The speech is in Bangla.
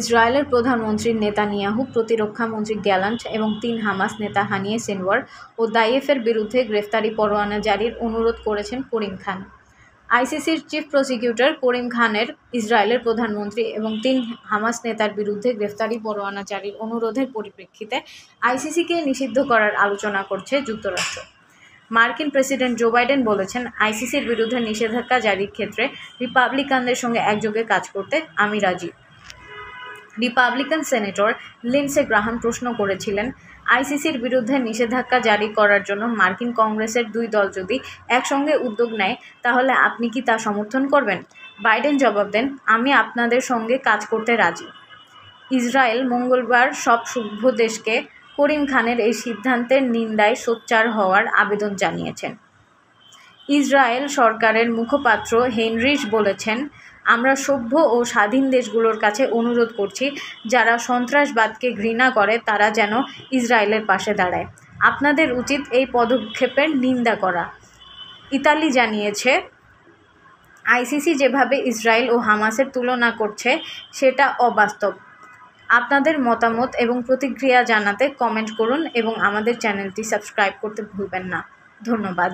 ইসরায়েলের প্রধানমন্ত্রী নেতানিয়াহু, প্রতিরক্ষা মন্ত্রী গ্যালান্ট এবং ৩ হামাস নেতা হানিয়ে সিনওয়ার ও দাইয়েফের বিরুদ্ধে গ্রেফতারি পরোয়ানা জারির অনুরোধ করেছেন করিম খান। আইসিসির চিফ প্রসিকিউটর করিম খানের ইসরায়েলের প্রধানমন্ত্রী এবং ৩ হামাস নেতার বিরুদ্ধে গ্রেফতারি পরোয়ানা জারির অনুরোধের পরিপ্রেক্ষিতে আইসিসিকে নিষিদ্ধ করার আলোচনা করছে যুক্তরাষ্ট্র। মার্কিন প্রেসিডেন্ট জো বাইডেন বলেছেন, আইসিসির বিরুদ্ধে নিষেধাজ্ঞা জারির ক্ষেত্রে রিপাবলিকানদের সঙ্গে একযোগে কাজ করতে আমি রাজি। রিপাবলিকান সেনেটর লিন্ডসে গ্রাহাম প্রশ্ন করেছিলেন, আইসিসির বিরুদ্ধে নিষেধাজ্ঞা জারি করার জন্য মার্কিন কংগ্রেসের ২ দল যদি একসঙ্গে উদ্যোগ নেয় তাহলে আপনি কি তা সমর্থন করবেন? বাইডেন জবাব দেন, আমি আপনাদের সঙ্গে কাজ করতে রাজি। ইসরায়েল মঙ্গলবার সব সভ্য দেশকে করিম খানের এই সিদ্ধান্তের নিন্দায় সোচ্চার হওয়ার আবেদন জানিয়েছেন। ইসরায়েল সরকারের মুখপাত্র হেনরিচ বলেছেন, আমরা সভ্য ও স্বাধীন দেশগুলোর কাছে অনুরোধ করছি, যারা সন্ত্রাসবাদকে ঘৃণা করে তারা যেন ইসরায়েলের পাশে দাঁড়ায়। আপনাদের উচিত এই পদক্ষেপের নিন্দা করা। ইতালি জানিয়েছে, আইসিসি যেভাবে ইসরায়েল ও হামাসের তুলনা করছে সেটা অবাস্তব। আপনাদের মতামত এবং প্রতিক্রিয়া জানাতে কমেন্ট করুন এবং আমাদের চ্যানেলটি সাবস্ক্রাইব করতে ভুলবেন না। ধন্যবাদ।